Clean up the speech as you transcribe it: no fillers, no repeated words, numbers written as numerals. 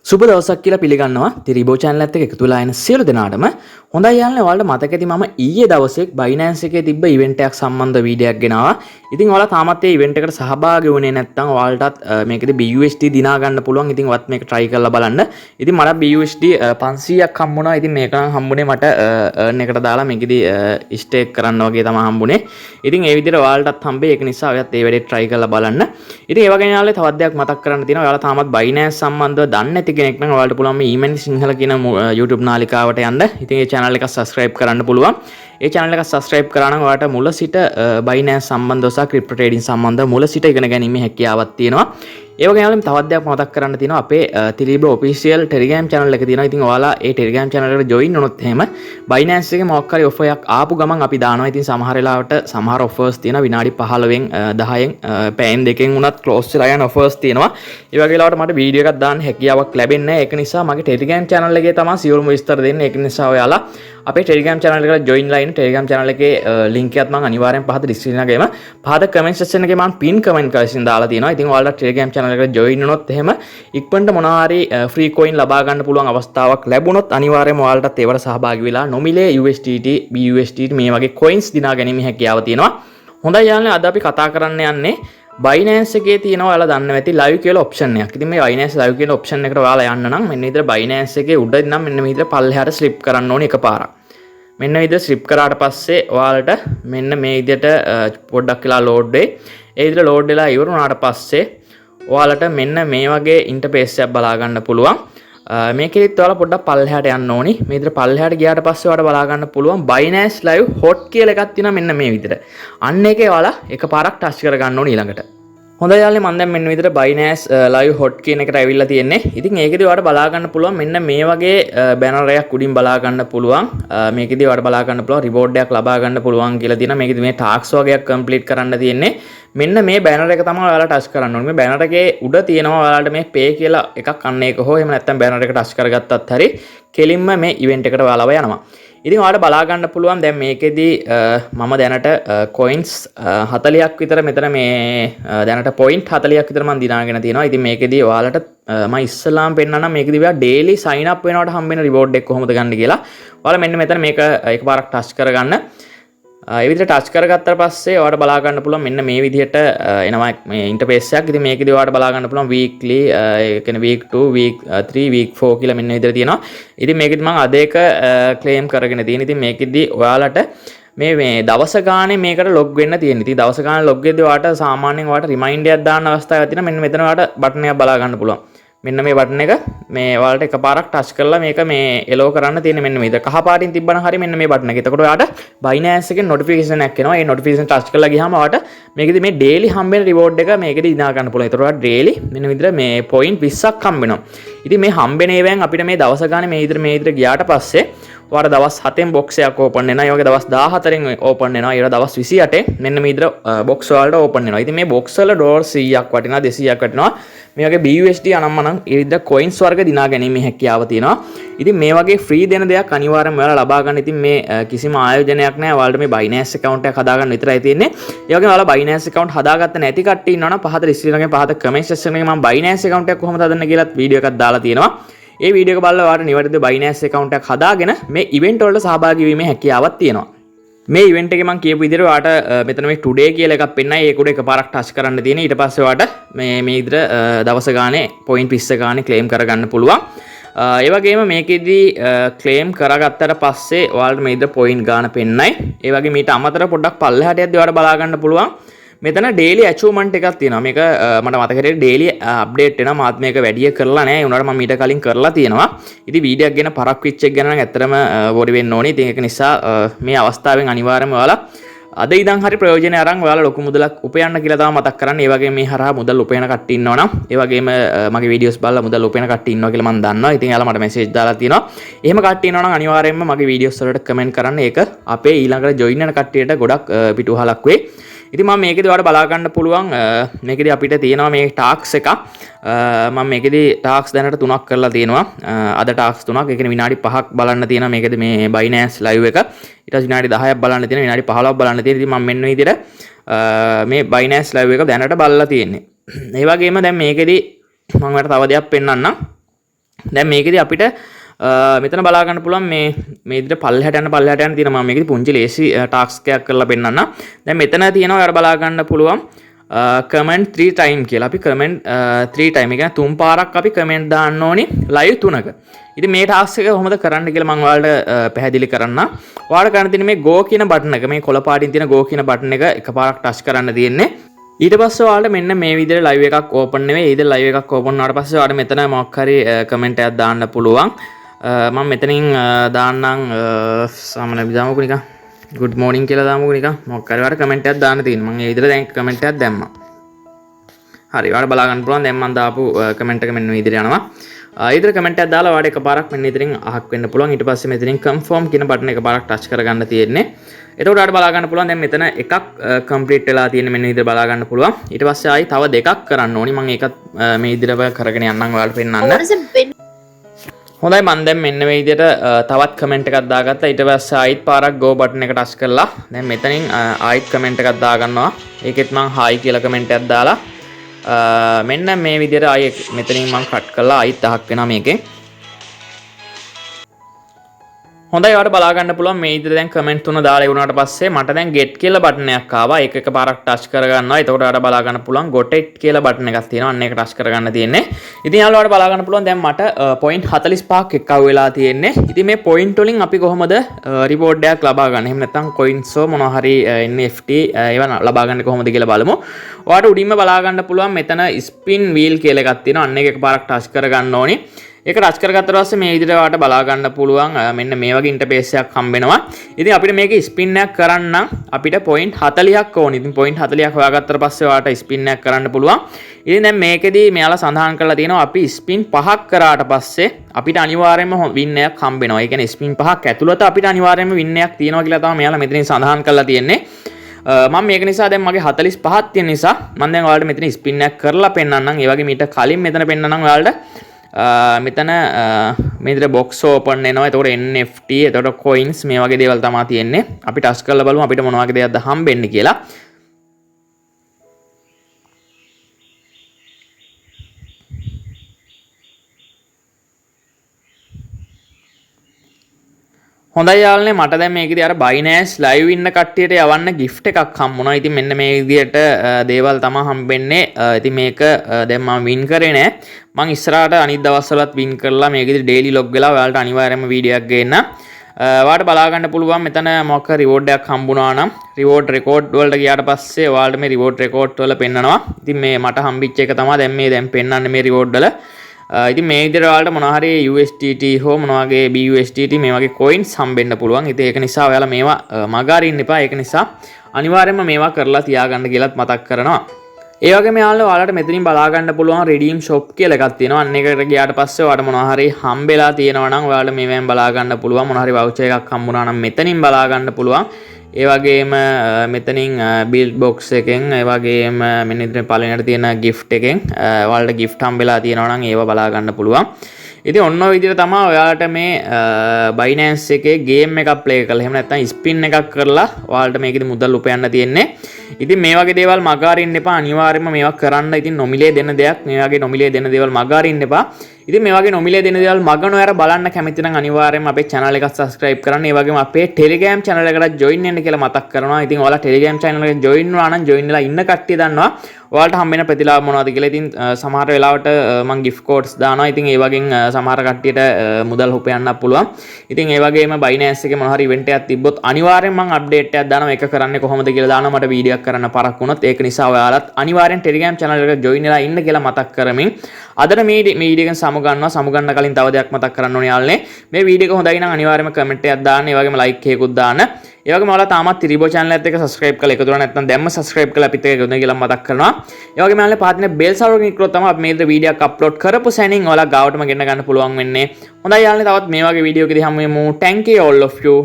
සුබ දවසක් කියලා පිළිගන්නවා Thili Bro channel එකත් එක්ක එකතු වෙලා ඉන්න සියලු දෙනාටම. හොඳයි යාළුවනේ, ඔයාලට මතක ඇති මම ඊයේ දවසේ Binance එකේ තිබ්බ ඉවෙන්ට් එකක් සම්බන්ධ වීඩියෝ එකක් ගෙනාවා. ඉතින් ඔයාලා තාමත් ඒ ඉවෙන්ට් එකට සහභාගී වුණේ නැත්නම් ඔයාලටත් මේකේදී BUSD දිනා ගන්න පුළුවන්. ඉතින් ඔයත් මේක try කරලා බලන්න. ඉතින් මට BUSD 500ක් හම්බුණා. ඉතින් මේක නම් හම්බුනේ මට earn එකට දාලා මේකේදී stake කරන්න වගේ තමයි හම්බුනේ. ඉතින් ඒ විදිහට ඔයාලටත් හම්බෙයි. ඒක නිසා ඔයත් ඒ වැඩේ try කරලා බලන්න. ඉතින් ඒ වගේ යාළුවනේ තවත් දෙයක් මතක් කරන්න තියෙනවා. ඔයාලා තාමත් Binance සම්බන්ධව දන්නේ නැති කෙනෙක් නම් ඔයාලට පුළුවන් මේ ඊමෙන් සිංහල කියන YouTube නාලිකාවට යන්න. ඉතින් ඒ channel එක subscribe කරන්න පුළුවන්. ඒ channel එක subscribe කරා නම් ඔයාලට මුල සිට Binance සම්බන්ධව සහ crypto trading සම්බන්ධව මුල සිට ඉගෙන ගැනීමේ හැකියාවක් තියෙනවා. ඒ වගේම යාළුවෝ තවත් දෙයක් මතක් කරන්න තියෙනවා. අපේ Thili Bro official Telegram channel එක තියෙනවා. ඉතින් ඔයාලා ඒ Telegram channel එකට join වුණොත් එහෙම Binance එකේ මොකක් හරි offer එකක් ආපු ගමන් අපි දානවා. ඉතින් සමහර වෙලාවට සමහර offers තියෙනවා විනාඩි 15න් 10න් පැයෙන් දෙකෙන් උනත් close වෙලා යන offers තියෙනවා. ඒ වගේ වෙලාවට මට වීඩියෝ එකක් දාන්න හැකියාවක් ලැබෙන්නේ නැහැ. ඒක නිසා මගේ Telegram channel එකේ තමයි සියලුම විස්තර දෙන්නේ. ඒක නිසා ඔයාලා අපේ Telegram channel එකට join ලා ඉන්න. Telegram channel එකේ link එකත් මම අනිවාර්යෙන් පහත description එකේම පහත comment section එකේ මම pin comment කරලා දාලා තියෙනවා. ඉතින් ඔයාලා Telegram channel එකට join වුණොත් එහෙම ඉක්මනට මොනවා හරි free coin ලබා ගන්න පුළුවන් අවස්ථාවක් ලැබුණොත් අනිවාර්යයෙන්ම ඔයාලටත් ඒවට සහභාගී වෙලා නොමිලේ USDT, BUSDT මේ වගේ coins දිනා ගැනීම හැකියාව තියෙනවා. හොඳයි යාළුවනේ, අද අපි කතා කරන්න යන්නේ Binance එකේ තියෙනවා ඔයාලා දන්න ඇති live කියලා option එකක්. ඉතින් මේ Binance live කියන option එකට ඔයාලා යන්න නම් මෙන්න විදිහට Binance එකේ උඩ නම් මෙන්න මේ විදිහට පල්ලෙහාට slip කරන්න ඕනේ එකපාරක්. මෙන්න මේ විදිහට slip කරාට පස්සේ ඔයාලට මෙන්න මේ විදිහට පොඩ්ඩක් වෙලා load වෙයි. ඒ විදිහට load වෙලා ඉවර වුණාට පස්සේ ඔයාලට මෙන්න මේ වගේ ඉන්ටර්ෆේස් එකක් බලා ගන්න පුළුවන්. මේකෙදිත් ඔයාලා පොඩ්ඩක් පල්ලෙහාට යන්න ඕනි. මේ විදිහට පල්ලෙහාට ගියාට පස්සේ ඔයාලට බලා ගන්න පුළුවන් Binance live hot කියලා එකක් තියෙනවා මෙන්න මේ විදිහට. අන්න ඒකේ ඔයාලා එකපාරක් touch කර ගන්න ඕනි ඊළඟට. හොඳයි යාළුවනේ, මම දැන් මෙන්න විදිහට Binance live hot කියන එකට ඇවිල්ලා තියෙන්නේ. ඉතින් ඒකෙදි ඔයාලට බලා ගන්න පුළුවන් මෙන්න මේ වගේ banner එකක් උඩින් බලා ගන්න පුළුවන්. මේකෙදි ඔයාලට බලා ගන්න පුළුවන් reward එකක් ලබා ගන්න පුළුවන් කියලා තියෙනවා. මේකෙදි මේ tasks වගේක් complete කරන්න තියෙන්නේ. මෙන්න මේ banner එක තමයි ඔයාලා touch කරන්න ඕනේ. මේ banner එකේ උඩ තියෙනවා ඔයාලට මේ pay කියලා එකක් අන්න ඒක හෝ එහෙම නැත්නම් banner එක touch කරගත්තත් හරි කෙලින්ම මේ event එකට ඔයාලව යනවා. ඉතින් ඔයාලට බලා ගන්න පුළුවන් දැන් මේකෙදි මම දැනට coins 40ක් විතර මෙතන මේ දැනට point 40ක් විතර මම දිනාගෙන තියෙනවා. ඉතින් මේකෙදි ඔයාලට මම ඉස්සලාම් පෙන්නන්නම් මේකෙදි ඔයා daily sign up වෙනකොට හම්බෙන reward එක කොහොමද ගන්න කියලා. ඔයාලා මෙන්න මෙතන මේක එකපාරක් touch කරගන්න. ඒ විදිහට touch කරගත්තාට පස්සේ ඔයාලට බලා ගන්න පුළුවන් මෙන්න මේ විදිහට එනවා මේ ඉන්ටර්ෆේස් එකක්. ඉතින් මේකෙදි ඔයාලට බලා ගන්න පුළුවන් weekly ඒ කියන්නේ week 2, week 3, week 4 කියලා මෙන්න විදිහට තියෙනවා. ඉතින් මේකෙදි මම අද එක claim කරගෙන තියෙන. ඉතින් මේකෙදි ඔයාලට මේ දවස ගානේ මේකට log වෙන්න තියෙනවා. ඉතින් දවස ගානේ log වෙද්දී ඔයාලට සාමාන්‍යයෙන් ඔයාලට reminder එකක් දාන්න අවස්ථාවක් තියෙනවා. මෙන්න මෙතන ඔයාලට button එකක් බලා ගන්න පුළුවන්. මෙන්න මේ බටන් එක මේ ඔයාලට එකපාරක් ටච් කරලා මේක මේ එලෝ කරන්න තියෙන මෙන්න මේක කහ පාටින් තිබ්බනම් හරි මෙන්න මේ බටන් එක. එතකොට ඔයාලට Binance එකෙන් notification එකක් එනවා. ඒ notification ටච් කරලා ගියාම ඔයාලට මේකෙදි මේ daily හම්බෙන reward එක මේකෙදි දිනා ගන්න පුළුවන්. එතකොට ඔයාලට daily මෙන්න විදිහට මේ point 20ක් හම්බ වෙනවා. ඉතින් මේ හම්බෙන ඒවායින් අපිට මේ දවස ගානේ මේ විදිහට ගියාට පස්සේ ඔයාලට දවස් 7න් box එකක් open වෙනවා. ඒ වගේ දවස් 14න් open වෙනවා. ඊට දවස් 28න් මෙන්න මේ විදිහට box වලට open වෙනවා. ඉතින් මේ box වල $100ක් වටිනවා, 200ක් වටිනවා. මේ වගේ BUSD අනම්මනම් ඒ විදිහට coins වර්ග දිනා ගැනීමේ හැකියාව තියෙනවා. ඉතින් මේ වගේ free දෙන දෙයක් අනිවාර්යයෙන්ම ඔයාලා ලබා ගන්න. ඉතින් මේ කිසිම ආයෝජනයක් නැහැ. ඔයාලට මේ Binance account එකක් හදාගන්න විතරයි තියෙන්නේ. ඒ වගේම ඔයාලා Binance account හදාගත්ත නැති කට්ටිය ඉන්නවනම් පහත description එකේ පහත comment section එකේ මම Binance account එකක් කොහොමද හදන්න කියලාත් වීඩියෝ එකක් දාලා තියෙනවා. ඒ වීඩියෝ එක බලලා ඔයාලට නිවැරදිව Binance account එකක් හදාගෙන මේ event වලට සහභාගී වීමේ හැකියාවක් තියෙනවා. මේ event එකේ මම කියපු විදිහට ඔයාලට මෙතන මේ today කියලා එකක් පෙන්නයි. ඒක උඩ එකපාරක් touch කරන්න තියෙන. ඊට පස්සේ ඔයාලට මේ විදිහට දවස ගානේ point 20 ගානේ claim කරගන්න පුළුවන්. ඒ වගේම මේකෙදි claim කරගත්තට පස්සේ ඔයාලට මේ විදිහට point ගාන පෙන්නයි. ඒ වගේ මීට අමතරව පොඩ්ඩක් පල්ලෙහාට යද්දී ඔයාලට බලා ගන්න පුළුවන්. මෙතන daily achievement එකක් තියෙනවා. මේක මට මතක හිටියේ daily update වෙනවා. මාත් මේක වැඩි කරලා නැහැ. ඒ උනාට මම ඊට කලින් කරලා තියෙනවා. ඉතින් වීඩියෝ එකක් ගැන පරක් වෙච්ච එක ගැන නම් ඇත්තටම worry වෙන්න ඕනේ. ඉතින් ඒක නිසා මේ අවස්ථාවෙන් අනිවාර්යයෙන්ම ඔයාලා අද ඉඳන් හරි ප්‍රයෝජන අරන් ඔයාලා ලොකු මුදලක් උපයන්න කියලා තමයි මතක් කරන්නේ. ඒ වගේම මේ හරහා මුදල් උපයන කට්ටිය ඉන්නවා නම් ඒ වගේම මගේ වීඩියෝස් බලලා මුදල් උපයන කට්ටිය ඉන්නවා කියලා මම දන්නවා. ඉතින් එයාලා මට මැසේජ් දාලා තියෙනවා. එහෙම කට්ටිය ඉන්නවා නම් අනිවාර්යයෙන්ම මගේ වීඩියෝස් වලට කමෙන්ට් කරන්න. ඒක අපේ ඊළඟට join වෙන කට්ටියට ගොඩක් පිටුවහලක් වෙයි. ඉතින් මම මේකේදී ඔයාලට බලා ගන්න පුළුවන් මේකේදී අපිට තියෙනවා මේ ටාක්ස් එක. මම මේකේදී ටාක්ස් දැනට 3ක් කරලා තියෙනවා. අද ටාක්ස් 3ක්. ඒ කියන්නේ විනාඩි 5ක් බලන්න තියෙනවා මේකේදී මේ Binance live එක. ඊට පස්සේ විනාඩි 10ක් බලන්න තියෙනවා. විනාඩි 15ක් බලන්න තියෙනවා. ඉතින් මම මෙන්න විදිහට මේ Binance live එක දැනට බලලා තියෙන්නේ. ඒ වගේම දැන් මේකේදී මම ඔයාලට තව දෙයක් පෙන්නන්නම්. දැන් මේකෙදි අපිට මෙතන බලා ගන්න පුළුවන් මේ විදිහට පල්ලෙහාට යන තියෙනවා. මම මේකෙදි පුංචි ලේසි ටාස්ක් එකක් කරලා පෙන්නන්න. දැන් මෙතන තියෙනවා ඔයාලා බලා ගන්න පුළුවන් කමෙන්ට් 3 time කියලා. අපි කමෙන්ට් 3 time එක තුන් පාරක් අපි කමෙන්ට් දාන්න ඕනි ලයිව් 3ක. ඉතින් මේ ටාස්ක් එක කොහොමද කරන්න කියලා මම ඔයාලට පැහැදිලි කරන්න. ඔයාලට කරන්න තියෙන්නේ මේ go කියන බටන් එක, මේ කොළ පාටින් තියෙන go කියන බටන් එක එකපාරක් ටච් කරන්න තියෙන්නේ. ඊට පස්සේ ඔයාලට මෙන්න මේ විදිහට ලයිව් එකක් ඕපන් නෙවෙයි. ඊට ලයිව් එකක් ඕපන් වුණාට පස්සේ ඔයාලට මෙතන මොකක් හරි කමෙන්ට් එකක් දාන්න පුළුවන්. මම මෙතනින් දාන්නම් සාමාන්‍ය විදාමුකෝ නිකන් good morning කියලා දාමුකෝ නිකන් මොකක් හරි ඔයාලට කමෙන්ට් එකක් දාන්න තියෙනවා. මම ඒ විදිහට දැන් කමෙන්ට් එකක් දැම්මා. හරි ඔයාලට බලා ගන්න පුළුවන්. දැන් මම දාපු කමෙන්ට් එක මෙන්න මේ විදිහට යනවා. ඊතර කමෙන්ට් එකක් දාලා ඔයාලට එකපාරක් මෙන්න ඉතින් අහක් වෙන්න පුළුවන්. ඊට පස්සේ මෙතනින් confirm කියන බටන් එක පාරක් ටච් කරගන්න තියෙන්නේ. එතකොට ඔයාලට බලා ගන්න පුළුවන් දැන් මෙතන එකක් කම්ප්ලීට් වෙලා තියෙන මෙන්න විදිහට බලා ගන්න පුළුවන්. ඊට පස්සේ ආයි තව දෙකක් කරන්න ඕනි. මම ඒකත් මේ විදිහට කරගෙන යන්නම් ඔයාලට පෙන්නන්න. හොඳයි මම දැන් මෙන්න මේ විදිහට තවත් කමෙන්ට් එකක් දාගත්තා. ඊට පස්සේ ආයිත් පාරක් go බටන් එක ටච් කරලා දැන් මෙතනින් ආයිත් කමෙන්ට් එකක් දාගන්නවා. ඒකෙත් මම hi කියලා කමෙන්ට් එකක් දාලා මෙන්න මේ විදිහට ආයෙ මෙතනින් මම කට් කරලා ආයිත් අහක් වෙනවා මේකෙන්. හොඳයි ඔයාලට බලා ගන්න පුළුවන් මේ විදිහට දැන් කමෙන්ට් තුන දාලා ඉවුණාට පස්සේ මට දැන් get කියලා බටන් එකක් ආවා. ඒක එකපාරක් ටච් කරගන්නවා. එතකොට ඔයාලට බලා ගන්න පුළුවන් got it කියලා බටන් එකක් තියෙනවා. අන්න ඒක ටච් කරගන්න තියෙන්නේ. ඉතින් යාළුවාට බලා ගන්න පුළුවන් දැන් මට point 45ක් එක්කව වෙලා තියෙන්නේ. ඉතින් මේ point වලින් අපි කොහොමද reward එකක් ලබා ගන්න? එහෙම නැත්නම් coins මොනවා හරි NFT ඒවා ලබා ගන්න කොහොමද කියලා බලමු. ඔයාලට උඩින්ම බලා ගන්න පුළුවන් මෙතන spin wheel කියලා එකක් තියෙනවා. අන්න ඒක එකපාරක් ටච් කරගන්න ඕනි. ඒක ටච් කරගත්තට පස්සේ මේ විදිහට ඔයාලට බලා ගන්න පුළුවන් මෙන්න මේ වගේ ඉන්ටර්ෆේස් එකක් හම්බෙනවා. ඉතින් අපිට මේක ස්පින් එකක් කරන්න අපිට point 40ක් ඕනේ. ඉතින් point 40ක් හොයාගත්තට පස්සේ ඔයාලට ස්පින් එකක් කරන්න පුළුවන්. ඉතින් දැන් මේකෙදි මෙයාලා සඳහන් කරලා තියෙනවා අපි ස්පින් 5ක් කරාට පස්සේ අපිට අනිවාර්යයෙන්ම වින් එකක් හම්බෙනවා. ඒ කියන්නේ ස්පින් 5ක් ඇතුළත අපිට අනිවාර්යයෙන්ම වින් එකක් තියෙනවා කියලා තමයි මෙයාලා මෙතනින් සඳහන් කරලා තියෙන්නේ. මම මේක නිසා දැන් මගේ 45ක් තියෙන නිසා මම දැන් ඔයාලට මෙතන ස්පින් එකක් කරලා පෙන්නන්නම්. ඒ වගේ මීට කලින් මෙතන පෙන්නන්නම් ඔයාලට මෙතන මේ විදිහට box open වෙනවා. එතකොට NFT, එතකොට coins මේ වගේ දේවල් තමයි තියෙන්නේ. අපි ටච් කරලා බලමු අපිට මොන වගේ දෙයක්ද හම්බෙන්නේ කියලා. හොඳයි යාළුවනේ මට දැන් මේකේදී අර Binance live ඉන්න කට්ටියට යවන්න gift එකක් හම්බුණා. ඉතින් මෙන්න මේ විදිහට දේවල් තමයි හම්බෙන්නේ. ඉතින් මේක දැන් මම win කරේ නෑ. මම ඉස්සරහට අනිත් දවස්වලත් win කරලා මේකේදී daily log වෙලා ඔයාලට අනිවාර්යයෙන්ම වීඩියෝ එකක් ගේන්න. ඔයාලට බලා ගන්න පුළුවන් මෙතන මොකක් හරි reward එකක් හම්බුණා නම් reward record වලට ගියාට පස්සේ ඔයාලට මේ reward record වල පෙන්නනවා. ඉතින් මේ මට හම්බෙච්ච එක තමයි දැන් පෙන්නන්නේ මේ reward වල. ඉතින් මේ විදිහට ඔයාලට මොනවා හරි USDT හෝ මොනවා වගේ BUSDT මේ වගේ coins හම්බෙන්න පුළුවන්. ඉතින් ඒක නිසා ඔයාලා මේවා මග අරින්න එපා. ඒක නිසා අනිවාර්යයෙන්ම මේවා කරලා තියාගන්න කියලාත් මතක් කරනවා. ඒ වගේම ඔයාලට මෙතනින් බලා ගන්න පුළුවන් redeem shop කියලා එකක් තියෙනවා. අන්න ඒකට ගියාට පස්සේ ඔයාලට මොනවා හරි හම්බෙලා තියෙනවා නම් ඔයාලට මේවෙන් බලා ගන්න පුළුවන්. මොනවා හරි voucher එකක් හම්බුණා නම් මෙතනින් බලා ගන්න පුළුවන්. ඒ වගේම මෙතනින් build box එකෙන් ඒ වගේම මෙන්න ඉතින් පළවෙනියට තියෙන gift එකෙන් ඔයාලට gift හම්බෙලා තියෙනවා නම් ඒව බලා ගන්න පුළුවන්. ඉතින් ඔන්න ඔය විදිහට තමයි ඔයාලට මේ Binance එකේ game එකක් play කරලා එහෙම නැත්නම් spin එකක් කරලා ඔයාලට මේකෙදි මුදල් උපයන්න තියෙන්නේ. ඉතින් මේ වගේ දේවල් මග අරින්න එපා. අනිවාර්යයෙන්ම මේවා කරන්න. ඉතින් නොමිලේ දෙන දෙයක් මේ වගේ නොමිලේ දෙන දේවල් මග අරින්න එපා. ඉතින් මේ වගේ නොමිලේ දෙන දේවල් මග නොයර බලන්න කැමති නම් අනිවාර්යයෙන්ම අපේ channel එක subscribe කරන්න. ඒ වගේම අපේ Telegram channel එකට join වෙන්න කියලා මතක් කරනවා. ඉතින් ඔයාලා Telegram channel එකට join වුණා නම් join වෙලා ඉන්න කට්ටිය දන්නවා ඔයාලට හම්බෙන ප්‍රතිලාභ මොනවද කියලා. ඉතින් සමහර වෙලාවට මම gift codes දානවා. ඉතින් ඒ වගේම සමහර කට්ටියට මුදල් උපයන්න පුළුවන්. ඉතින් ඒ වගේම Binance එකේ මොන හරි event එකක් තිබ්බොත් අනිවාර්යයෙන්ම මම update එකක් දානවා. ඒක කරන්නේ කොහොමද කියලා දානවා. මට වීඩියෝ එකක් කරන්න පරක් වුණොත් ඒක නිසා ඔයාලත් අනිවාර්යෙන් Telegram channel එකට join වෙලා ඉන්න කියලා මතක් කරමින් අදට මේ වීඩියෝ එකෙන් සමුගන්න කලින් තව දෙයක් මතක් කරන්න ඕනේ යාළුවනේ. මේ වීඩියෝ එක හොඳයි නම් අනිවාර්යයෙන්ම comment එකක් දාන්න. ඒ වගේම like එකකුත් දාන්න. ඒ වගේම ඔයාලා තාමත් Thili Bro channel එකත් එක්ක subscribe කරලා එකතු වෙලා නැත්නම් දැම්ම subscribe කරලා අපිත් එක්ක එකතු වෙන්න කියලා මතක් කරනවා. ඒ වගේම යාළුවනේ පාතිනේ bell sound එක click කරොත් තමයි අපි මේ විදිහට වීඩියෝ එකක් upload කරපු සැනින් ඔයාලා ගාවටම ගෙන්න ගන්න පුළුවන් වෙන්නේ. හොඳයි යාළුවනේ තවත් මේ වගේ වීඩියෝ එකකදී හමු වෙමු. Thank you all of you.